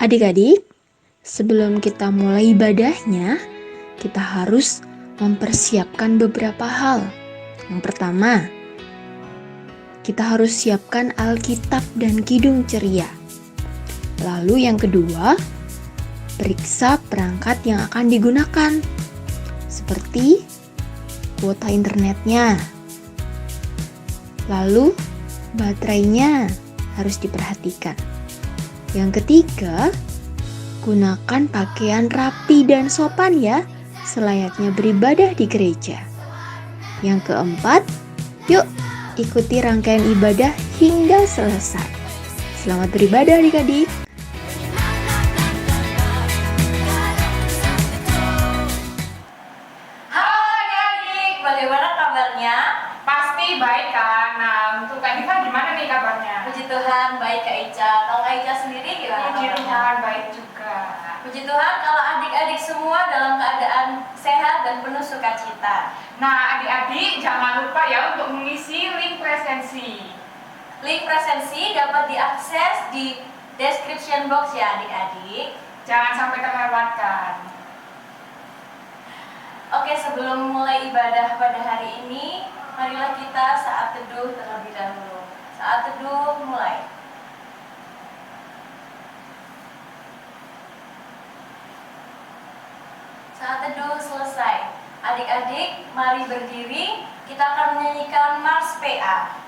Adik-adik, sebelum kita mulai ibadahnya, kita harus mempersiapkan beberapa hal. Yang pertama, kita harus siapkan Alkitab dan Kidung Ceria. Lalu yang kedua, periksa perangkat yang akan digunakan, seperti kuota internetnya. Lalu, baterainya harus diperhatikan. Yang ketiga, gunakan pakaian rapi dan sopan ya, selayaknya beribadah di gereja. Yang keempat, yuk ikuti rangkaian ibadah hingga selesai. Selamat beribadah adik-adik. Halo adik-adik, bagaimana kabarnya? Pasti baik kan? Nah, untuk Kak Diva gimana nih kabarnya? Puji Tuhan, baik Kak Ica. Kalau Kak Ica sendiri gimana Puji kabarnya? Tuhan, baik juga. Puji Tuhan kalau adik-adik semua dalam keadaan sehat dan penuh sukacita. Nah, adik-adik jangan lupa ya untuk mengisi link presensi. Link presensi dapat diakses di description box ya adik-adik. Jangan sampai terlewatkan. Oke, sebelum mulai ibadah pada hari ini, marilah kita saat teduh terlebih dahulu. Saat teduh mulai. Saat teduh selesai. Adik-adik, mari berdiri. Kita akan menyanyikan Mars PA.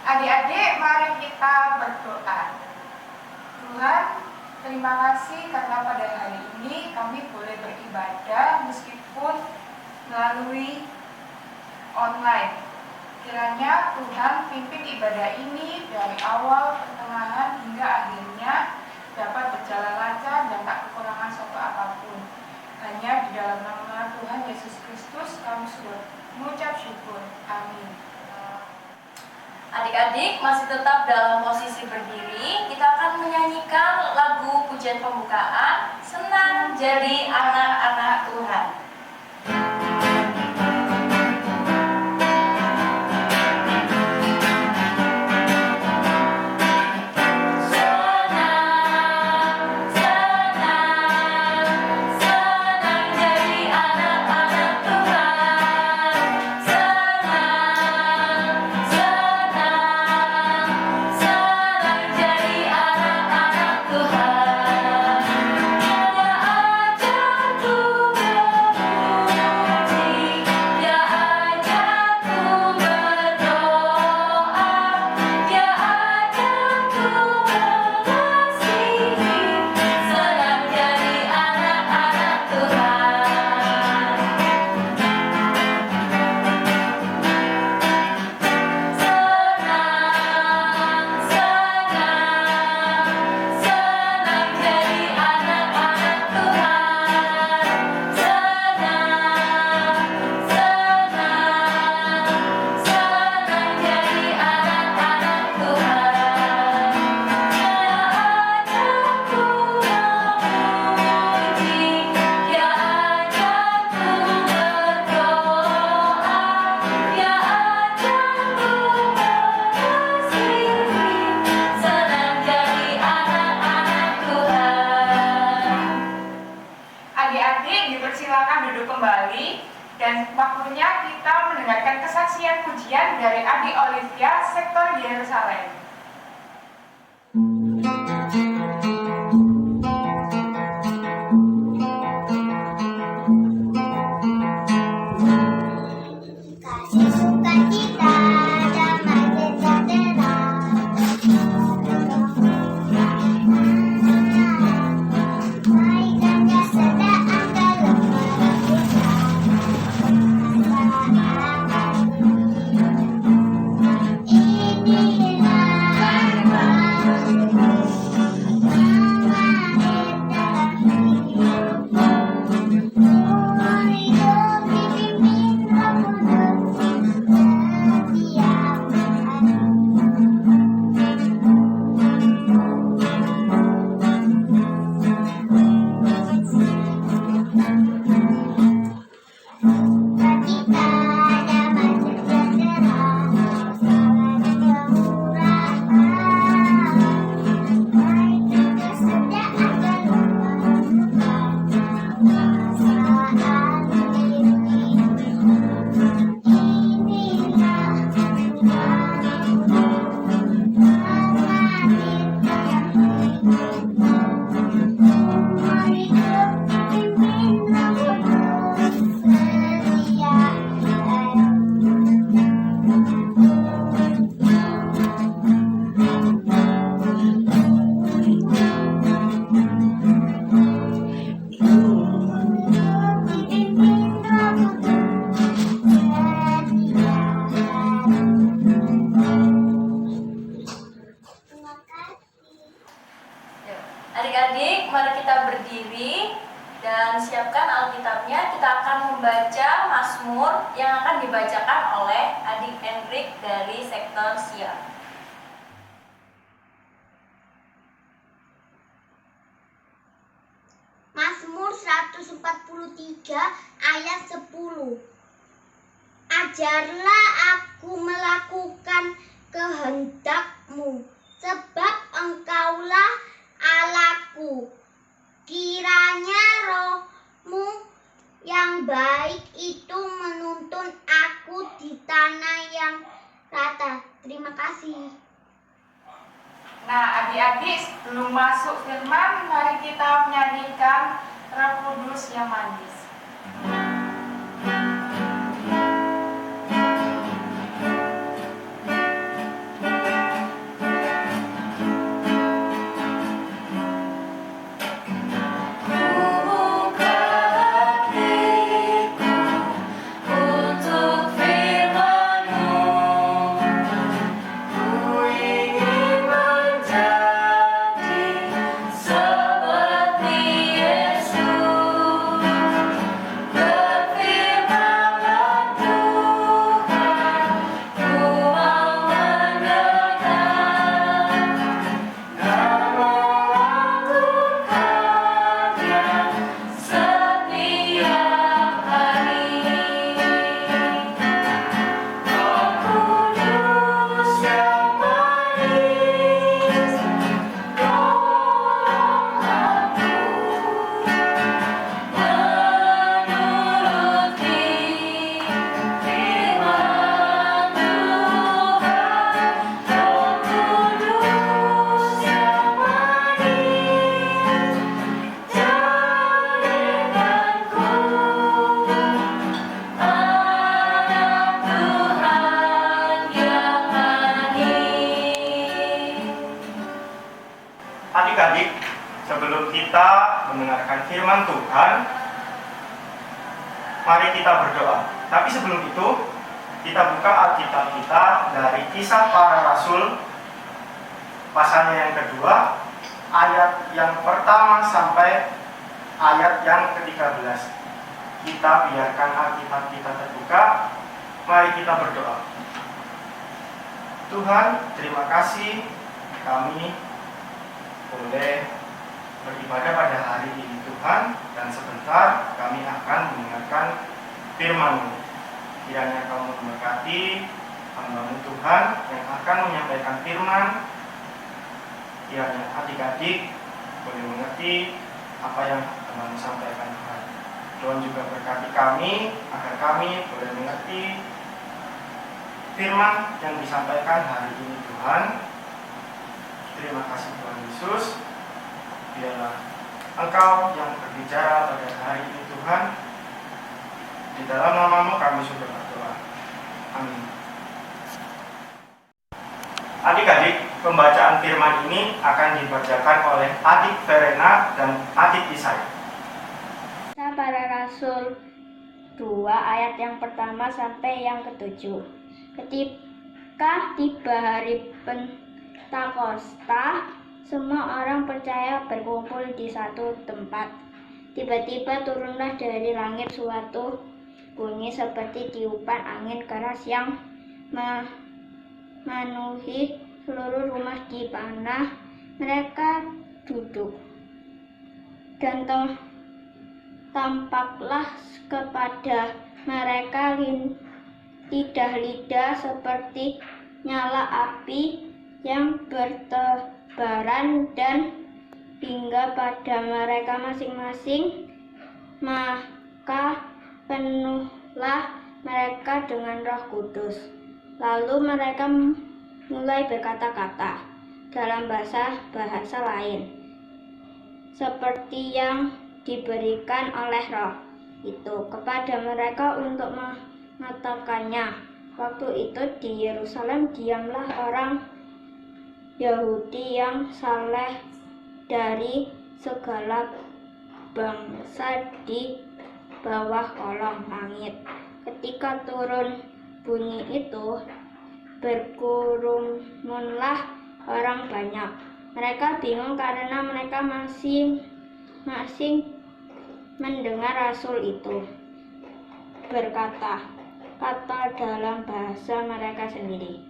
Adik-adik, mari kita berdoa. Tuhan, terima kasih karena pada hari ini kami boleh beribadah meskipun melalui online. Kiranya Tuhan pimpin ibadah ini dari awal, pertengahan hingga akhirnya dapat berjalan lancar dan tak kekurangan suatu apapun. Hanya di dalam nama Tuhan Yesus Kristus kami sudah mengucap syukur. Amin. Adik-adik masih tetap dalam posisi berdiri. Kita akan menyanyikan lagu pujian pembukaan, Senang Jadi Anak-anak Tuhan. Tuhan, hanya ajar Tuhan. Adik-adik dipersilakan duduk kembali dan waktunya kita mendengarkan kesaksian pujian dari Adik Olivia sektor Yerusalem. Kasih sukacita damai sejahtera baikkan jasada angka lembaga kita Adik-adik, mari kita berdiri dan siapkan Alkitabnya. Kita akan membaca Mazmur yang akan dibacakan oleh Adik Hendrik dari sektor Siap. Mazmur 143 ayat 10. Ajarlah aku melakukan kehendak-Mu, sebab Engkaulah Allahku. Kiranya Roh-Mu yang baik itu menuntun aku di tanah yang rata. Terima kasih. Nah, adik-adik, sebelum masuk firman, mari kita menyanyikan Roh Kudus yang manis. Adik-adik, sebelum kita mendengarkan firman Tuhan, mari kita berdoa. Tapi sebelum itu, kita buka Alkitab kita dari Kisah Para Rasul, pasalnya yang kedua, ayat yang pertama sampai ayat yang ke-13. Kita biarkan Alkitab kita terbuka, mari kita berdoa. Tuhan, terima kasih kami boleh beribadah pada hari ini Tuhan, dan sebentar kami akan mendengarkan firman-Mu. Kiranya Kau memberkati hamba-Mu Tuhan yang akan menyampaikan firman. Kiranya adik-adik boleh mengerti apa yang Tuhan sampaikan Tuhan. Tuhan juga berkati kami agar kami boleh mengerti firman yang disampaikan hari ini Tuhan. Terima kasih Tuhan Yesus. Biarlah Engkau yang berbicara pada hari ini Tuhan. Di dalam nama-Mu kami sudah berdoa. Amin. Adik-adik, pembacaan firman ini akan dibacakan oleh adik Verena dan adik Isai. Kisah Para Rasul 2 ayat yang pertama sampai yang ketujuh. Ketika tiba hari Pentakosta, semua orang percaya berkumpul di satu tempat. Tiba-tiba turunlah dari langit suatu bunyi seperti tiupan angin keras yang memenuhi seluruh rumah di mana mereka duduk. Dan tampaklah kepada mereka lidah-lidah seperti nyala api yang bertebaran dan hingga pada mereka masing-masing, maka penuhlah mereka dengan Roh Kudus. Lalu mereka mulai berkata-kata dalam bahasa lain, seperti yang diberikan oleh Roh itu kepada mereka untuk mengatakannya. Waktu itu di Yerusalem diamlah orang Yahudi yang saleh dari segala bangsa di bawah kolong langit. Ketika turun bunyi itu, berkerumunlah orang banyak. Mereka bingung karena mereka masing-masing mendengar rasul itu berkata-kata dalam bahasa mereka sendiri.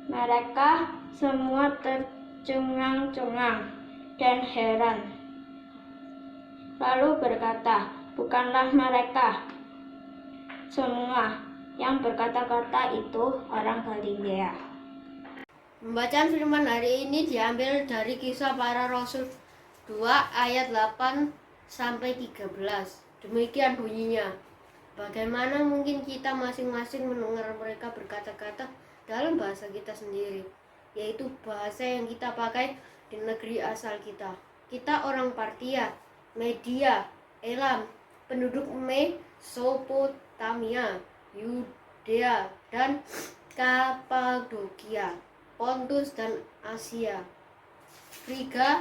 Mereka semua tercengang-cengang dan heran, lalu berkata, bukanlah mereka semua yang berkata-kata itu orang Galilea? Pembacaan firman hari ini diambil dari Kisah Para Rasul 2 ayat 8 sampai 13. Demikian bunyinya. Bagaimana mungkin kita masing-masing mendengar mereka berkata-kata dalam bahasa kita sendiri, yaitu bahasa yang kita pakai di negeri asal kita. Kita orang Partia, Media, Elam, penduduk Mesopotamia, Yudea dan Kapadokia, Pontus dan Asia, Friga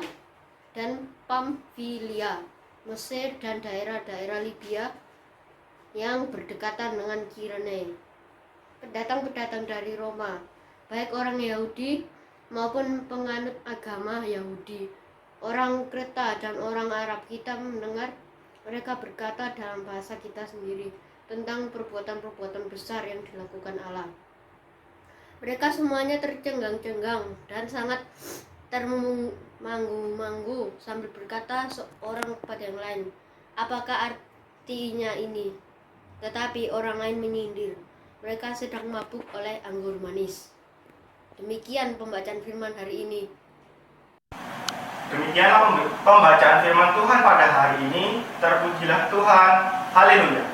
dan Pamfilia, Mesir dan daerah-daerah Libya yang berdekatan dengan Kirene. Pendatang-pendatang dari Roma, baik orang Yahudi maupun penganut agama Yahudi, orang Kreta dan orang Arab, kita mendengar mereka berkata dalam bahasa kita sendiri tentang perbuatan-perbuatan besar yang dilakukan Allah. Mereka semuanya tercengang-cengang dan sangat termanggu-manggu sambil berkata seorang kepada yang lain, apakah artinya ini? Tetapi orang lain menyindir, mereka sedang mabuk oleh anggur manis. Demikian pembacaan firman hari ini. Demikianlah pembacaan firman Tuhan pada hari ini. Terpujilah Tuhan. Haleluya.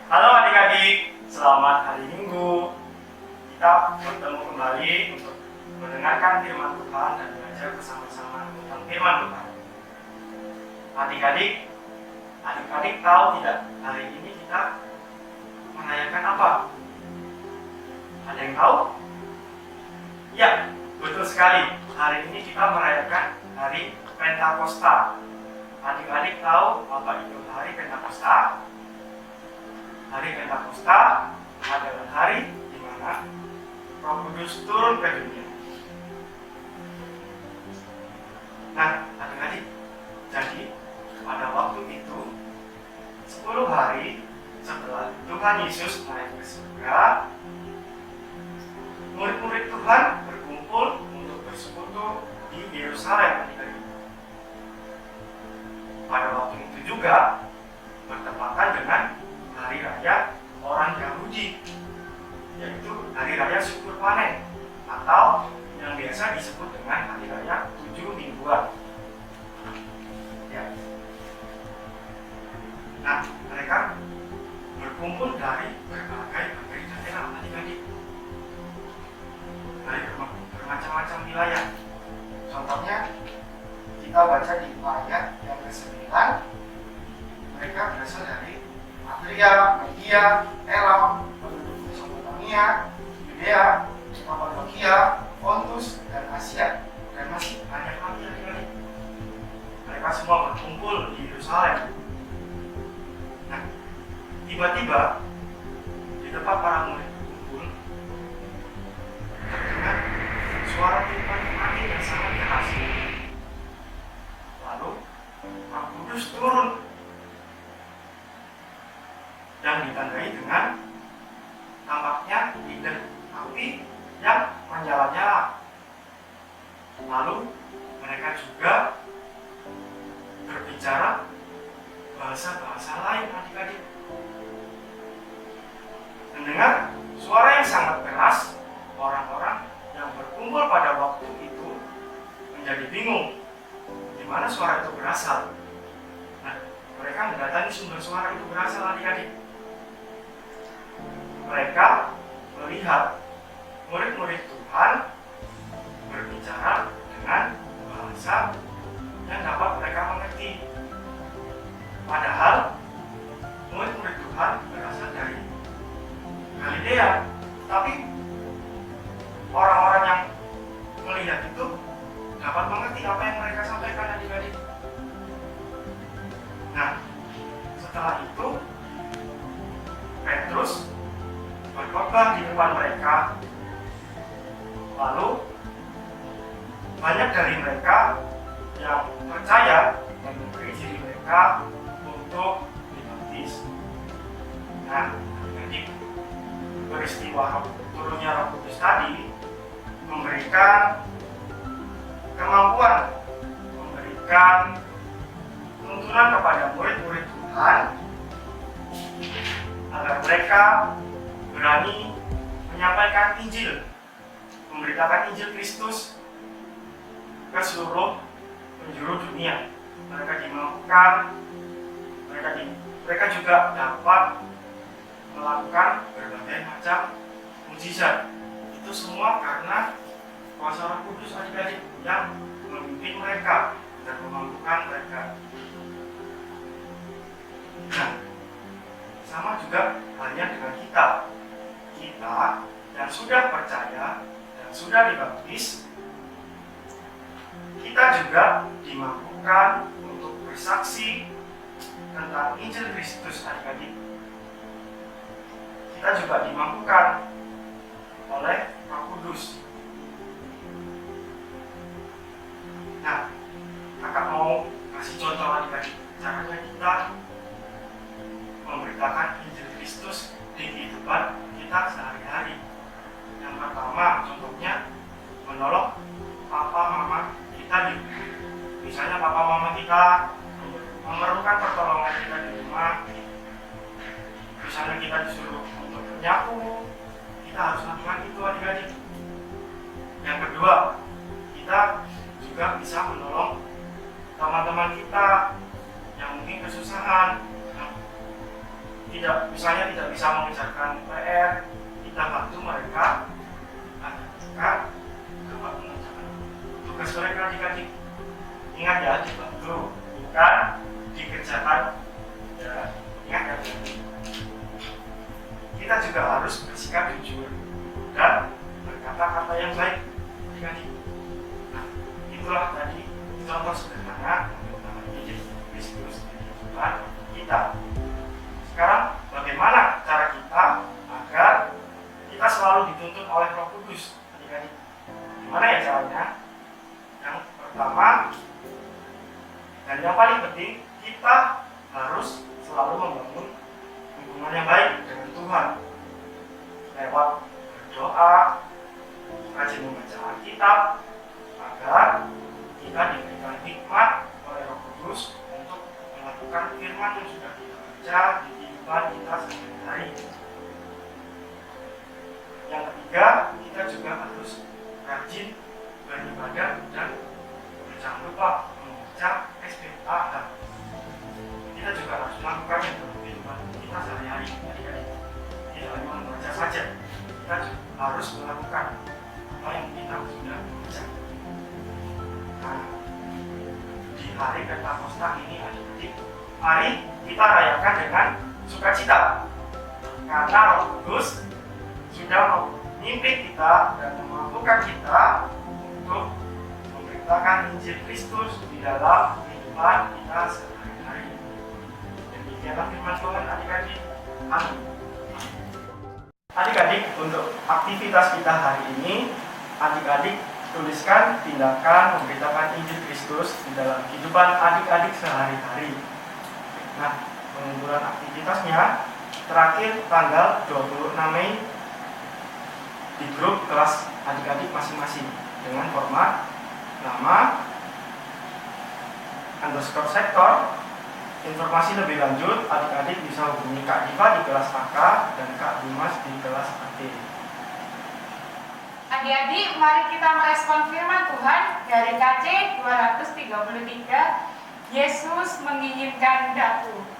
Halo adik-adik, selamat hari Minggu. Kita bertemu kembali untuk mendengarkan firman Tuhan dan belajar bersama-sama tentang firman Tuhan. Adik-adik tahu tidak hari ini kita merayakan apa? Ada yang tahu? Ya, betul sekali. Hari ini kita merayakan hari Pentakosta. Adik-adik tahu apa itu hari Pentakosta? Hari Pentakosta adalah hari di mana Roh Kudus turun ke dunia. Nah, adik-adik, jadi pada waktu itu 10 hari setelah Tuhan Yesus naik ke surga, murid-murid Tuhan berkumpul untuk bersekutu di Yerusalem, adik-adik. Pada waktu itu juga biasa disebut dengan hari raya 7 mingguan. Ya. Nah, mereka berkumpul dari berbagai daerah adik-adik, dari bermacam-macam wilayah. Contohnya kita baca di ayat yang ke-9, mereka berasal dari Patria, Media, Elam, penduduk Mesopotamia, Yudea, Kapadokia, Pontus, dan Asia, dan masih banyak lagi adik-adik. Mereka semua berkumpul di Yerusalem. Nah, tiba-tiba di tempat para murid berkumpul, terdengar suara tiupan angin yang sangat keras. Lalu Roh Kudus turun yang ditandai dengan tampaknya lilin api yang menyala-nyala. Lalu mereka juga berbicara bahasa-bahasa lain adik-adik. Mendengar suara yang sangat keras, orang-orang yang berkumpul pada waktu itu menjadi bingung di mana suara itu berasal. Nah, mereka mendatangi sumber suara itu berasal adik-adik. Mereka melihat murid-murid Tuhan berbicara dengan bahasa yang dapat mereka mengerti. Padahal murid-murid Tuhan berasal dari Galilea, tapi orang-orang yang melihat itu dapat mengerti apa yang mereka sampaikan adik-adik. Nah, setelah itu Petrus berkhotbah di depan mereka. Lalu banyak dari mereka yang percaya dan memberi diri mereka untuk dibaptis. Nah, jadi peristiwa turunnya Roh Kudus tadi memberikan kemampuan, memberikan tuntunan kepada murid-murid Tuhan agar mereka berani menyampaikan Injil, memberitakan Injil Kristus ke seluruh penjuru dunia. Mereka dimampukan, mereka juga dapat melakukan berbagai macam mukjizat. Itu semua karena kuasa Roh Kudus adik-adik yang memimpin mereka dan memampukan mereka. Nah, sama juga halnya dengan kita. Kita yang sudah percaya dan sudah dibaptis, kita juga dimampukan untuk bersaksi tentang Injil Kristus adik-adik. Kita juga dimampukan oleh Roh Kudus. Nah, kakak mau kasih contoh adik-adik caranya kita memberitakan Injil Kristus di kehidupan kita sehari-hari. Yang pertama, contohnya menolong papa mama kita di misalnya papa mama kita memerlukan pertolongan kita di rumah. Misalnya kita disuruh untuk menyapu, kita harus lakukan itu adik-adik. Yang kedua, kita juga bisa menolong teman-teman kita yang mungkin kesusahan, misalnya tidak bisa mengerjakan PR, kita bantu mereka agar dapat mengerjakan tugas mereka adik-adik. Ingat ya, dibantu, bukan dikerjakan. Ya, ingat ya, kita juga harus bersikap jujur dan berkata-kata yang baik adik-adik. Nah, itulah tadi contoh sederhana tentang Injil Kristus di kehidupan kita. Sekarang bagaimana cara kita agar kita selalu dituntun oleh Roh Kudus adik-adik? Gimana ya caranya? Yang pertama dan yang paling penting, kita harus selalu membangun hubungan yang baik dengan Tuhan lewat berdoa, rajin membaca Alkitab, agar kita diberikan hikmat oleh Roh Kudus untuk melakukan firman yang sudah kita baca di kehidupan kita sehari-hari. Yang ketiga, kita juga harus rajin beribadah dan jangan lupa membaca SPA. Kita juga harus melakukannya dalam kehidupan kita sehari-hari. Tidak hanya membaca saja, kita juga harus melakukan apa yang kita sudah baca. Nah, di hari Pentakosta ini adik-adik, mari kita rayakan dengan sukacita karena Roh Kudus sudah memimpin kita dan memampukan kita untuk memberitakan Injil Kristus di dalam kehidupan kita sehari-hari. Demikianlah firman Tuhan adik-adik. Amin. Adik-adik, untuk aktivitas kita hari ini, adik-adik tuliskan tindakan memberitakan Injil Kristus di dalam kehidupan adik-adik sehari-hari. Nah, pengumpulan aktivitasnya terakhir tanggal 26 Mei di grup kelas adik-adik masing-masing dengan format nama _sektor. Informasi lebih lanjut adik-adik bisa hubungi Kak Diva di kelas AK dan Kak Dimas di kelas AT. Adik-adik, mari kita merespon firman Tuhan dari KC 233. Yesus menginginkan daku.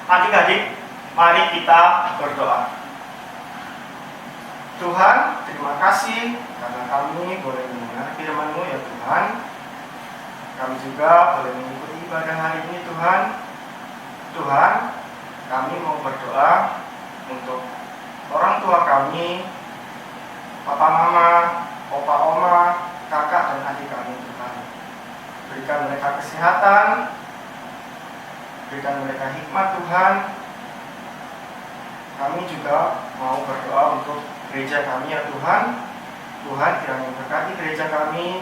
Adik-adik, mari kita berdoa. Tuhan, terima kasih karena kami boleh mendengar firman-Mu ya Tuhan. Kami juga boleh mengikuti ibadah hari ini Tuhan. Tuhan, kami mau berdoa untuk orang tua kami, papa mama, opa oma, kakak dan adik kami Tuhan. Berikan mereka kesehatan, berikan mereka hikmat Tuhan. Kami juga mau berdoa untuk gereja kami ya Tuhan. Tuhan kiranya berkati gereja kami,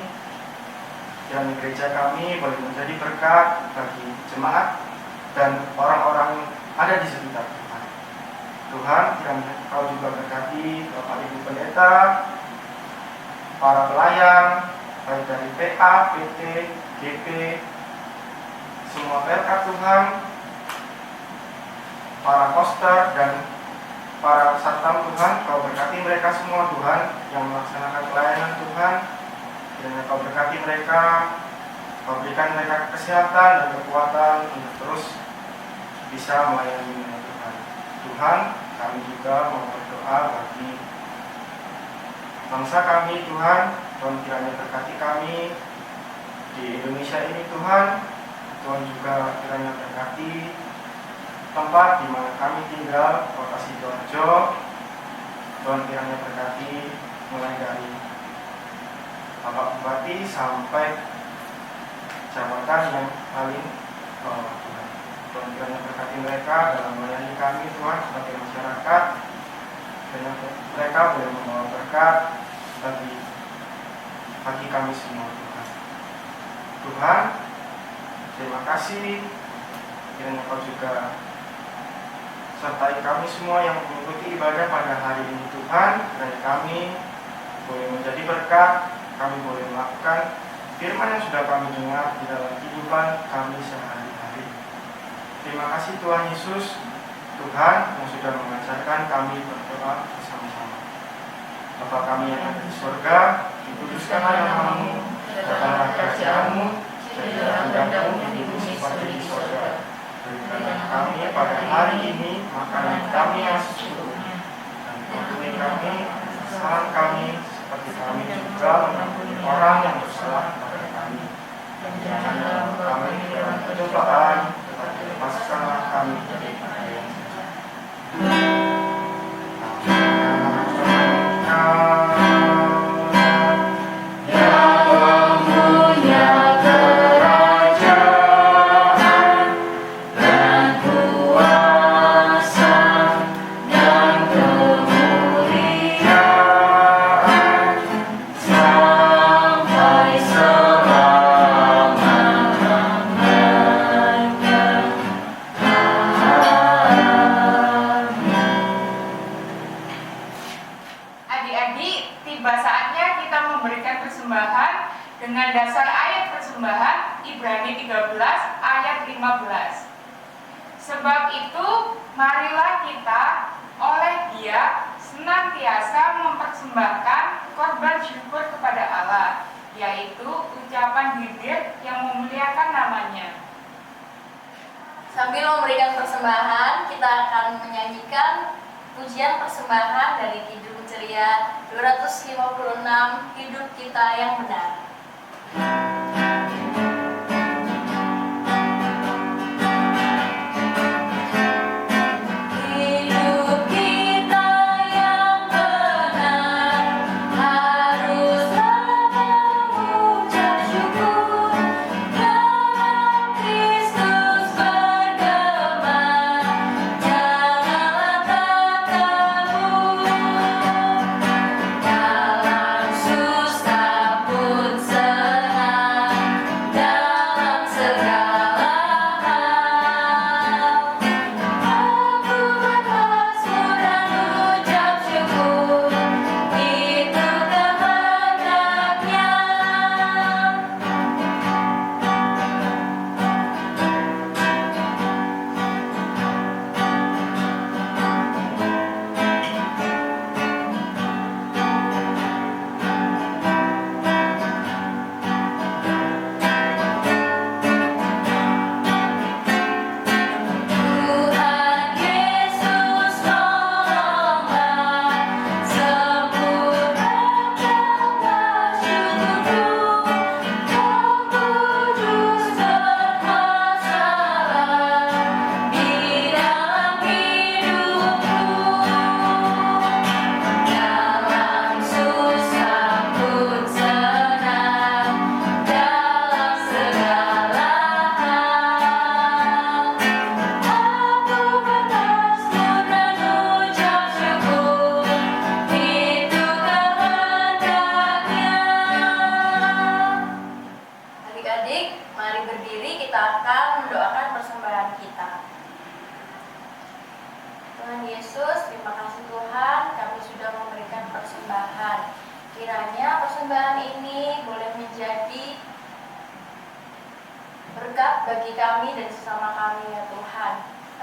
kiranya gereja kami boleh menjadi berkat bagi jemaat dan orang-orang ada di sekitar Tuhan. Tuhan kiranya Kau juga berkati Bapak Ibu Pendeta, para pelayan, baik dari PA, PT, GP, semua berkat Tuhan, para poster dan para satpam Tuhan, Kau berkati mereka semua Tuhan yang melaksanakan pelayanan Tuhan. Kiranya Kau berkati mereka, Kau berikan mereka kesehatan dan kekuatan untuk terus bisa melayani Tuhan. Tuhan, kami juga mau berdoa bagi bangsa kami Tuhan. Tuhan kiranya berkati kami di Indonesia ini Tuhan. Tuhan juga kiranya berkati tempat di mana kami tinggal, Kota Sidoarjo. Tuhan kiranya berkati mulai dari Bapak Bupati sampai jabatan yang paling bawah Tuhan. Tuhan kiranya berkati mereka dalam melayani kami Tuhan sebagai masyarakat, dan mereka boleh membawa berkat bagi kami semua Tuhan. Tuhan, terima kasih kiranya Kau juga sertai kami semua yang mengikuti ibadah pada hari ini Tuhan, kiranya kami boleh menjadi berkat, kami boleh melakukan firman yang sudah kami dengar di dalam kehidupan kami sehari-hari. Terima kasih Tuhan Yesus, Tuhan yang sudah mengajarkan kami berdoa bersama-sama. Bapa kami yang ada di surga, dikuduskanlah namamu, datanglah kerajaan-Mu, jadilah kehendak-Mu di bumi seperti di surga. Berikanlah kami pada hari ini makanan kami yang secukupnya, dan ampuni kami kesalahan kami seperti kami juga mengampuni orang yang bersalah kepada kami. Dan janganlah kami ke dalam pencobaan, tetapi lepaskanlah kami dari bahaya yang jahat. Adik-adik, tiba saatnya kita memberikan persembahan dengan dasar ayat persembahan Ibrani 13 ayat 15. Sebab itu, marilah kita oleh Dia senantiasa mempersembahkan korban syukur kepada Allah, yaitu ucapan bibir yang memuliakan namanya. Sambil memberikan persembahan, kita akan menyanyikan pujian persembahan dari Kidung Ceria 256, Hidup Kita Yang Benar. Kiranya persembahan ini boleh menjadi berkat bagi kami dan sesama kami ya Tuhan.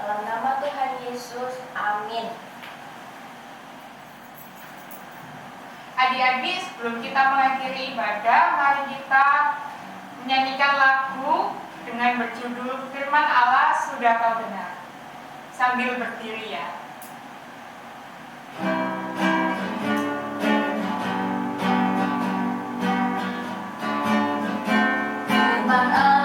Dalam nama Tuhan Yesus, amin. Adik-adik, sebelum kita mengakhiri ibadah, mari kita menyanyikan lagu dengan berjudul Firman Allah Sudah Kau Dengar. Sambil berdiri ya. Firman Allah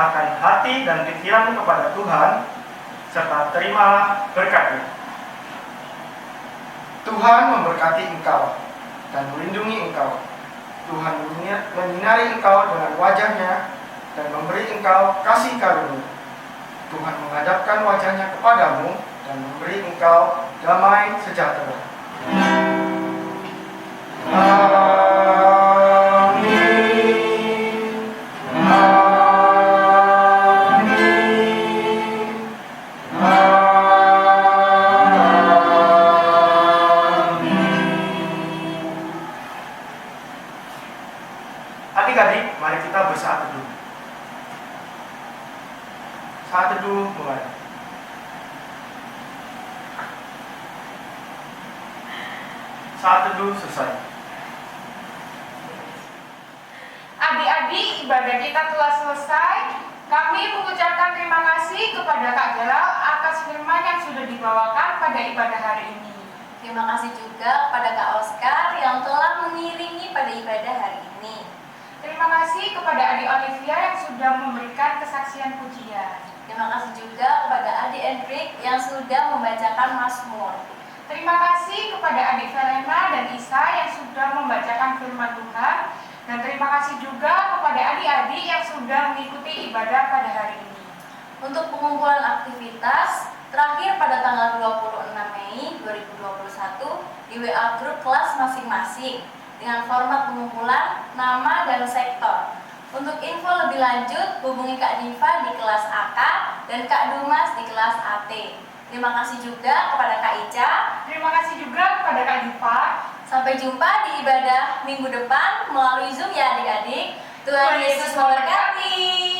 arahkan hati dan pikiranmu kepada Tuhan, serta terimalah berkat-Nya. Tuhan memberkati engkau dan melindungi engkau. Tuhan menyinari engkau dengan wajah-Nya dan memberi engkau kasih karunia. Tuhan menghadapkan wajah-Nya kepadamu dan memberi engkau damai sejahtera. Adik-adik, mari kita bersaat teduh. Saat teduh mulai. Saat teduh selesai. Adik-adik, ibadah kita telah selesai. Kami mengucapkan terima kasih kepada Kak Jalal atas firman yang sudah dibawakan pada ibadah hari ini. Terima kasih juga kepada Kak Oscar yang telah mengiringi pada ibadah hari ini. Terima kasih kepada adik Olivia yang sudah memberikan kesaksian pujian. Terima kasih juga kepada adik Hendrik yang sudah membacakan Mazmur. Terima kasih kepada adik Verena dan Isa yang sudah membacakan firman Tuhan. Dan terima kasih juga kepada adik-adik yang sudah mengikuti ibadah pada hari ini. Untuk pengumpulan aktivitas, terakhir pada tanggal 26 Mei 2021 di WA grup kelas masing-masing dengan format pengumpulan nama dan sektor. Untuk info lebih lanjut, hubungi Kak Diva di kelas AK dan Kak Dumas di kelas AT. Terima kasih juga kepada Kak Ica. Terima kasih juga kepada Kak Diva. Sampai jumpa di ibadah minggu depan melalui Zoom ya adik-adik. Tuhan Yesus memberkati.